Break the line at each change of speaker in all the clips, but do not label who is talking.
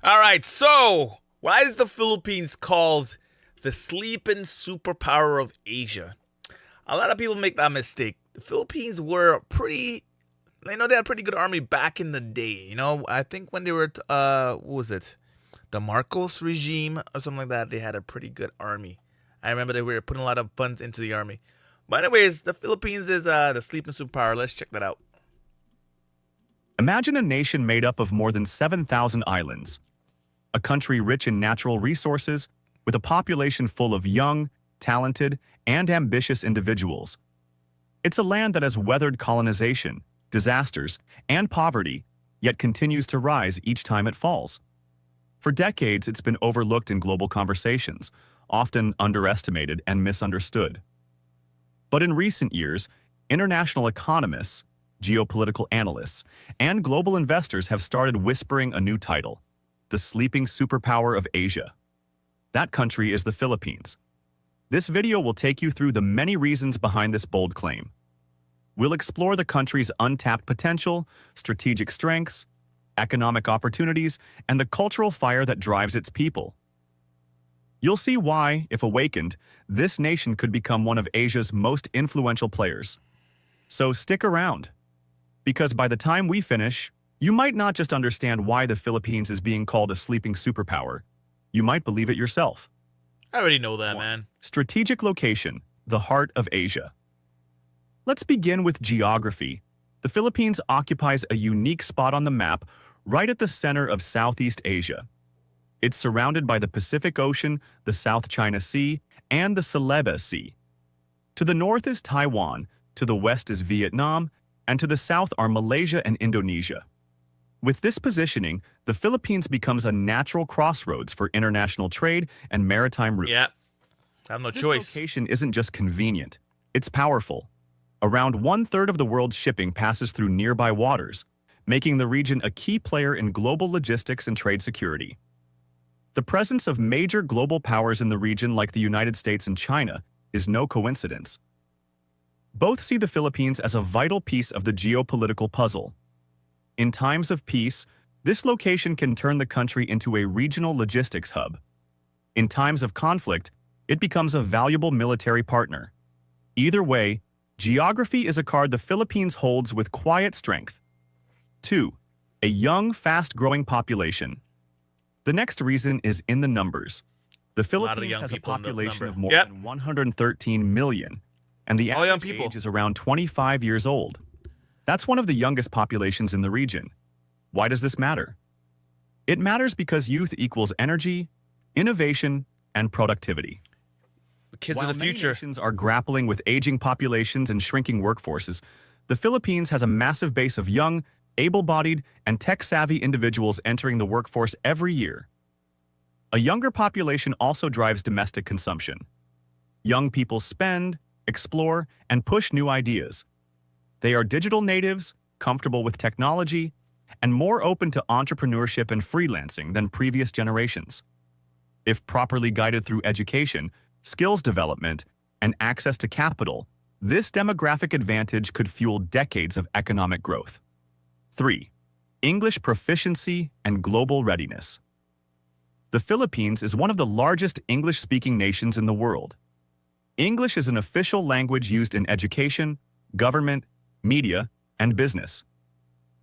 All right, so why is the Philippines called the sleeping superpower of Asia? A lot of people make that mistake. The Philippines were they had a pretty good army back in the day. I think when they were, what was it? The Marcos regime or something like that, they had a pretty good army. I remember they were putting a lot of funds into the army. But anyways, the Philippines is the sleeping superpower. Let's check that out.
Imagine a nation made up of more than 7,000 islands, a country rich in natural resources, with a population full of young, talented, and ambitious individuals. It's a land that has weathered colonization, disasters, and poverty, yet continues to rise each time it falls. For decades, it's been overlooked in global conversations, often underestimated and misunderstood. But in recent years, international economists, geopolitical analysts, and global investors have started whispering a new title: the sleeping superpower of Asia. That country is the Philippines. This video will take you through the many reasons behind this bold claim. We'll explore the country's untapped potential, strategic strengths, economic opportunities, and the cultural fire that drives its people. You'll see why, if awakened, this nation could become one of Asia's most influential players. So stick around, because by the time we finish, you might not just understand why the Philippines is being called a sleeping superpower, you might believe it yourself.
I already know that,
1.
man.
Strategic location, the heart of Asia. Let's begin with geography. The Philippines occupies a unique spot on the map right at the center of Southeast Asia. It's surrounded by the Pacific Ocean, the South China Sea, and the Celebes Sea. To the north is Taiwan, to the west is Vietnam, and to the south are Malaysia and Indonesia. With this positioning, the Philippines becomes a natural crossroads for international trade and maritime routes.
Yeah, I have no choice.
This location isn't just convenient, it's powerful. Around 1/3 of the world's shipping passes through nearby waters, making the region a key player in global logistics and trade security. The presence of major global powers in the region like the United States and China is no coincidence. Both see the Philippines as a vital piece of the geopolitical puzzle. In times of peace, this location can turn the country into a regional logistics hub. In times of conflict, it becomes a valuable military partner. Either way, geography is a card the Philippines holds with quiet strength. 2. A young, fast-growing population. The next reason is in the numbers. The Philippines has a population of more than 113 million, and the average age is around 25 years old. That's one of the youngest populations in the region. Why does this matter? It matters because youth equals energy, innovation, and productivity.
The kids
While
of the future.
Many nations are grappling with aging populations and shrinking workforces, the Philippines has a massive base of young, able-bodied, and tech-savvy individuals entering the workforce every year. A younger population also drives domestic consumption. Young people spend, explore, and push new ideas. They are digital natives, comfortable with technology, and more open to entrepreneurship and freelancing than previous generations. If properly guided through education, skills development, and access to capital, this demographic advantage could fuel decades of economic growth. 3. English proficiency and global readiness. The Philippines is one of the largest English-speaking nations in the world. English is an official language used in education, government, media, and business.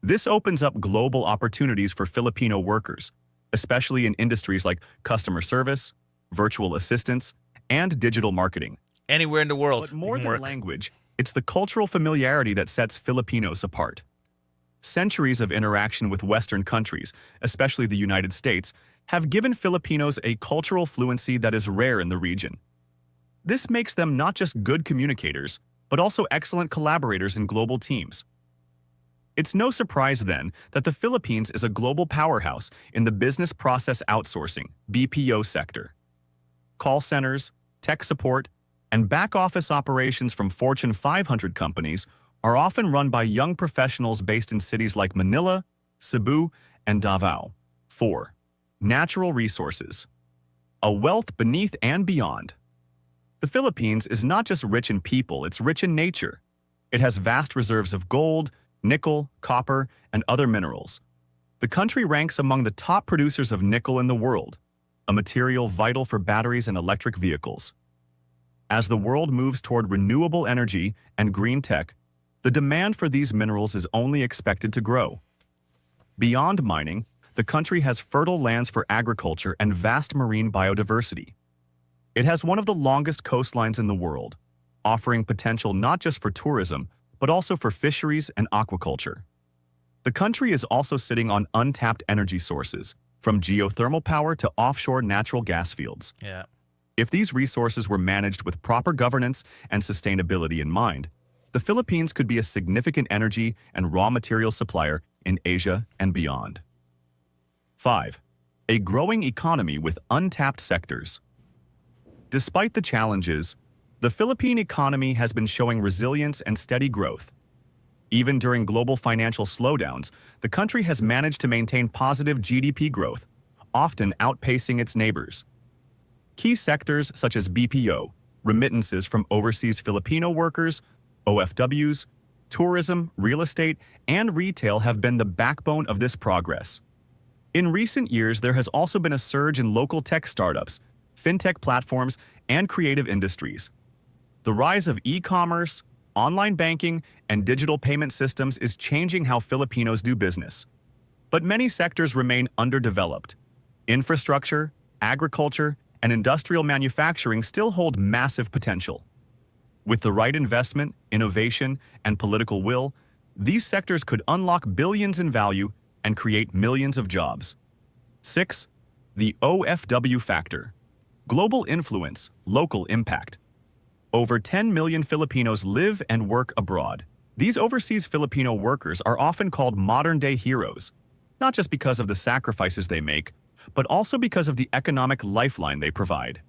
This opens up global opportunities for Filipino workers, especially in industries like customer service, virtual assistance, and digital marketing.
Anywhere in the world.
But more than language, it's the cultural familiarity that sets Filipinos apart. Centuries of interaction with Western countries, especially the United States, have given Filipinos a cultural fluency that is rare in the region. This makes them not just good communicators, but also excellent collaborators in global teams. It's no surprise, then, that the Philippines is a global powerhouse in the business process outsourcing (BPO) sector. Call centers, tech support, and back-office operations from Fortune 500 companies are often run by young professionals based in cities like Manila, Cebu, and Davao. 4. Natural resources. A wealth beneath and beyond. The Philippines is not just rich in people, it's rich in nature. It has vast reserves of gold, nickel, copper, and other minerals. The country ranks among the top producers of nickel in the world, a material vital for batteries and electric vehicles. As the world moves toward renewable energy and green tech, the demand for these minerals is only expected to grow. Beyond mining, the country has fertile lands for agriculture and vast marine biodiversity. It has one of the longest coastlines in the world, offering potential not just for tourism, but also for fisheries and aquaculture. The country is also sitting on untapped energy sources, from geothermal power to offshore natural gas fields.
Yeah.
If these resources were managed with proper governance and sustainability in mind, the Philippines could be a significant energy and raw material supplier in Asia and beyond. 5. A growing economy with untapped sectors. Despite the challenges, the Philippine economy has been showing resilience and steady growth. Even during global financial slowdowns, the country has managed to maintain positive GDP growth, often outpacing its neighbors. Key sectors such as BPO, remittances from overseas Filipino workers, OFWs, tourism, real estate, and retail have been the backbone of this progress. In recent years, there has also been a surge in local tech startups, fintech platforms, and creative industries. The rise of e-commerce, online banking, and digital payment systems is changing how Filipinos do business. But many sectors remain underdeveloped. Infrastructure, agriculture, and industrial manufacturing still hold massive potential. With the right investment, innovation, and political will, these sectors could unlock billions in value and create millions of jobs. 6. The OFW factor. Global influence, local impact. Over 10 million Filipinos live and work abroad. These overseas Filipino workers are often called modern-day heroes, not just because of the sacrifices they make, but also because of the economic lifeline they provide.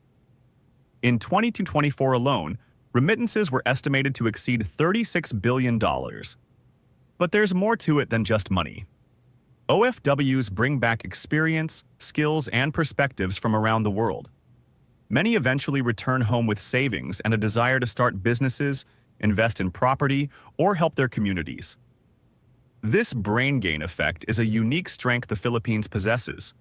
In 2024 alone, remittances were estimated to exceed $36 billion. But there's more to it than just money. OFWs bring back experience, skills, and perspectives from around the world. Many eventually return home with savings and a desire to start businesses, invest in property, or help their communities. This brain gain effect is a unique strength the Philippines possesses.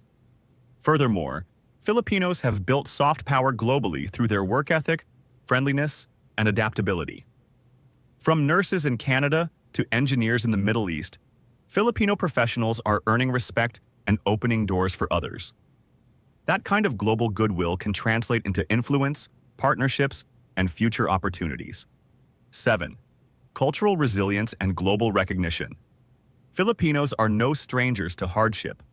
Furthermore, Filipinos have built soft power globally through their work ethic, friendliness, and adaptability. From nurses in Canada to engineers in the Middle East, Filipino professionals are earning respect and opening doors for others. That kind of global goodwill can translate into influence, partnerships, and future opportunities. 7. Cultural resilience and global recognition. Filipinos are no strangers to hardship.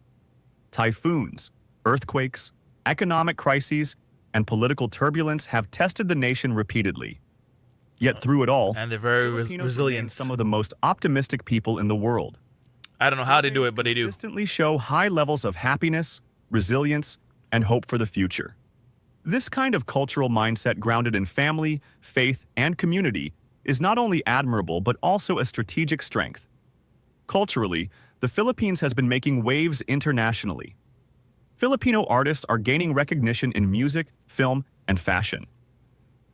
Typhoons, earthquakes, economic crises, and political turbulence have tested the nation repeatedly. Yet through it all,
And they're very
Filipinos remain
resilient.
some of the most optimistic people in the world.
I don't know how they do it, but they do.
Consistently show high levels of happiness, resilience, and hope for the future. This kind of cultural mindset grounded in family, faith, and community is not only admirable but also a strategic strength. Culturally, the Philippines has been making waves internationally. Filipino artists are gaining recognition in music, film, and fashion.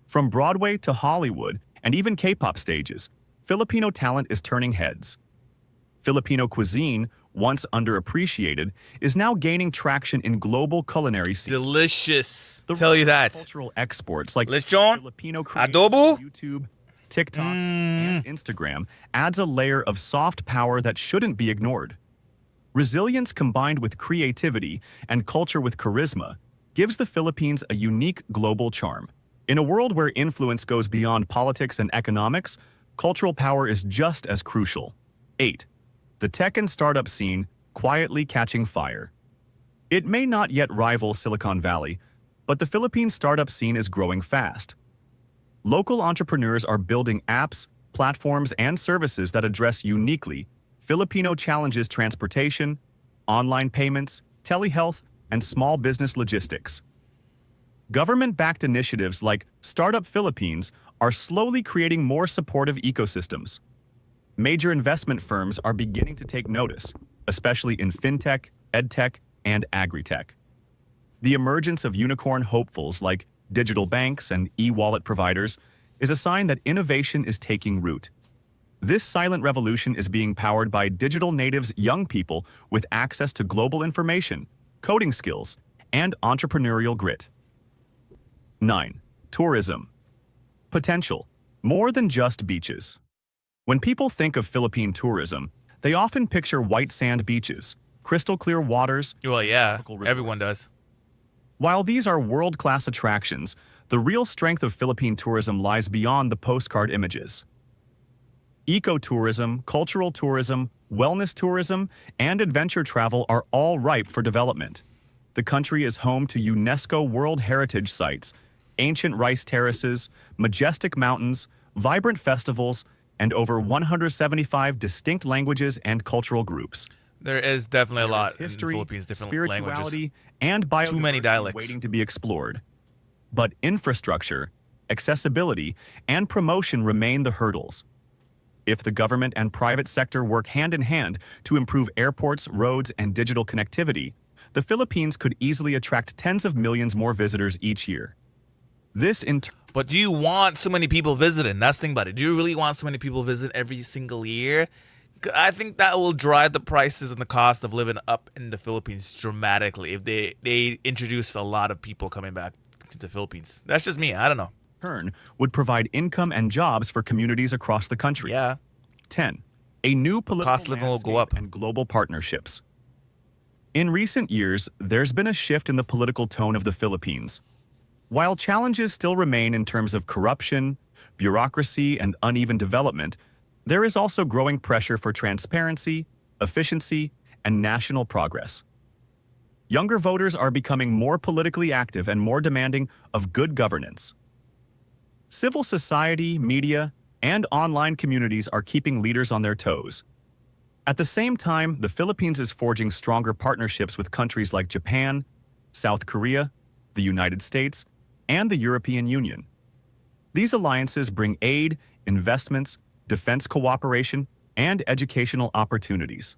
From Broadway to Hollywood and even K-pop stages, Filipino talent is turning heads. Filipino cuisine, once underappreciated, is now gaining traction in global culinary scenes.
Delicious.
The
Tell you
rise of
that.
Cultural exports like
Lechon,
Filipino creators
adobo,
on YouTube, TikTok, and Instagram adds a layer of soft power that shouldn't be ignored. Resilience combined with creativity and culture with charisma gives the Philippines a unique global charm. In a world where influence goes beyond politics and economics, cultural power is just as crucial. 8. The tech and startup scene quietly catching fire. It may not yet rival Silicon Valley, but the Philippine startup scene is growing fast. Local entrepreneurs are building apps, platforms, and services that address uniquely Filipino challenges: transportation, online payments, telehealth, and small business logistics. Government-backed initiatives like Startup Philippines are slowly creating more supportive ecosystems. Major investment firms are beginning to take notice, especially in fintech, edtech, and agritech. The emergence of unicorn hopefuls like digital banks and e-wallet providers is a sign that innovation is taking root. This silent revolution is being powered by digital natives, young people with access to global information, coding skills, and entrepreneurial grit. 9. Tourism. Potential. More than just beaches. When people think of Philippine tourism, they often picture white sand beaches, crystal clear waters.
Well, yeah,
tropical resorts.
everyone does.
While these are world-class attractions, the real strength of Philippine tourism lies beyond the postcard images. Ecotourism, cultural tourism, wellness tourism, and adventure travel are all ripe for development. The country is home to UNESCO World Heritage Sites, ancient rice terraces, majestic mountains, vibrant festivals, and over 175 distinct languages and cultural groups.
There is definitely a lot
History,
in the Philippines, different
spirituality,
languages.
and biodiversity
Too many dialects.
waiting to be explored. But infrastructure, accessibility, and promotion remain the hurdles. If the government and private sector work hand in hand to improve airports, roads, and digital connectivity, the Philippines could easily attract tens of millions more visitors each year. This in turn.
But do you want so many people visiting? That's the thing about it. Do you really want so many people visit every single year? I think that will drive the prices and the cost of living up in the Philippines dramatically if they introduce a lot of people coming back to the Philippines. That's just me. I don't know.
Turn would provide income and jobs for communities across the country.
Yeah.
10. A new political
Cost of living will go
landscape
up.
and global partnerships. In recent years, there's been a shift in the political tone of the Philippines. While challenges still remain in terms of corruption, bureaucracy, and uneven development, there is also growing pressure for transparency, efficiency, and national progress. Younger voters are becoming more politically active and more demanding of good governance. Civil society, media, and online communities are keeping leaders on their toes. At the same time, the Philippines is forging stronger partnerships with countries like Japan, South Korea, the United States, and the European Union. These alliances bring aid, investments, defense cooperation, and educational opportunities.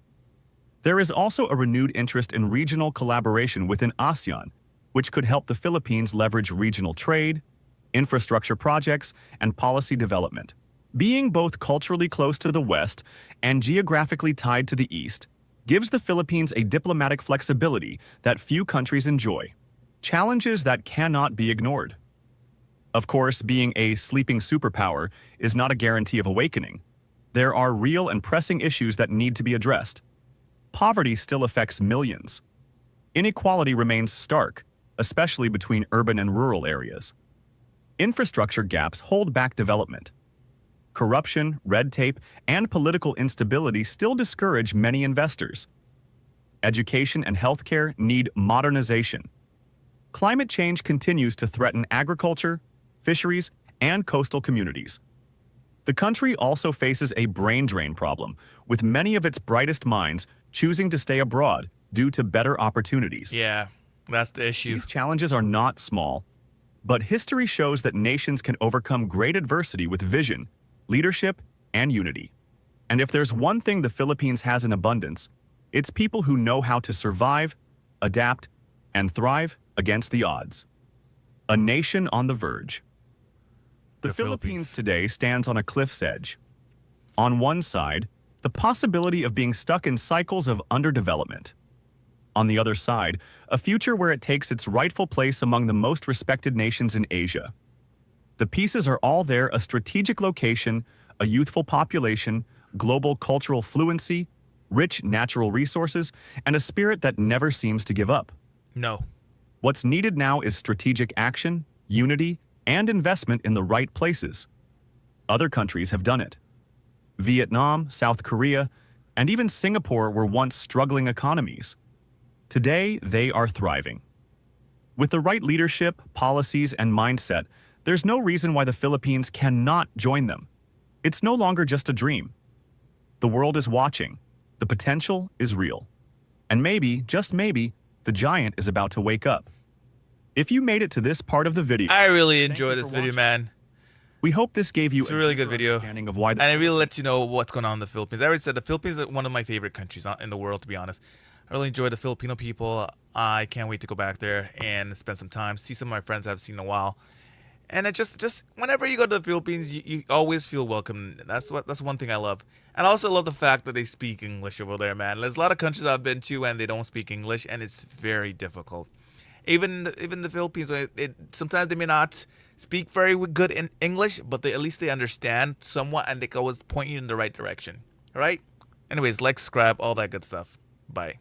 There is also a renewed interest in regional collaboration within ASEAN, which could help the Philippines leverage regional trade, infrastructure projects, and policy development. Being both culturally close to the West and geographically tied to the East gives the Philippines a diplomatic flexibility that few countries enjoy, challenges that cannot be ignored. Of course, being a sleeping superpower is not a guarantee of awakening. There are real and pressing issues that need to be addressed. Poverty still affects millions. Inequality remains stark, especially between urban and rural areas. Infrastructure gaps hold back development. Corruption, red tape, and political instability still discourage many investors. Education and healthcare need modernization. Climate change continues to threaten agriculture, fisheries, and coastal communities. The country also faces a brain drain problem, with many of its brightest minds choosing to stay abroad due to better opportunities.
Yeah, that's the issue.
These challenges are not small, but history shows that nations can overcome great adversity with vision, leadership, and unity. And if there's one thing the Philippines has in abundance, it's people who know how to survive, adapt, and thrive against the odds. A nation on the verge. The Philippines today stands on a cliff's edge. On one side, the possibility of being stuck in cycles of underdevelopment. On the other side, a future where it takes its rightful place among the most respected nations in Asia. The pieces are all there: a strategic location, a youthful population, global cultural fluency, rich natural resources, and a spirit that never seems to give up.
No.
What's needed now is strategic action, unity, and investment in the right places. Other countries have done it. Vietnam, South Korea, and even Singapore were once struggling economies. Today, they are thriving. With the right leadership, policies, and mindset, there's no reason why the Philippines cannot join them. It's no longer just a dream. The world is watching. The potential is real. And maybe, just maybe, the giant is about to wake up. If you made it to this part of the video,
I really
thank
enjoy
you
this
for
video,
watching.
man.
We hope this gave you
It's a really good
deeper
video.
understanding of why
And it really lets you know what's going on in the Philippines. I already said the Philippines is one of my favorite countries in the world, to be honest. I really enjoy the Filipino people. I can't wait to go back there and spend some time, see some of my friends I haven't seen in a while. And it just whenever you go to the Philippines, you always feel welcome. That's one thing I love. And I also love the fact that they speak English over there, man. There's a lot of countries I've been to and they don't speak English, and it's very difficult. Even the Philippines, sometimes they may not speak very good in English, but at least they understand somewhat, and they can always point you in the right direction. All right. Anyways, like, subscribe, all that good stuff. Bye.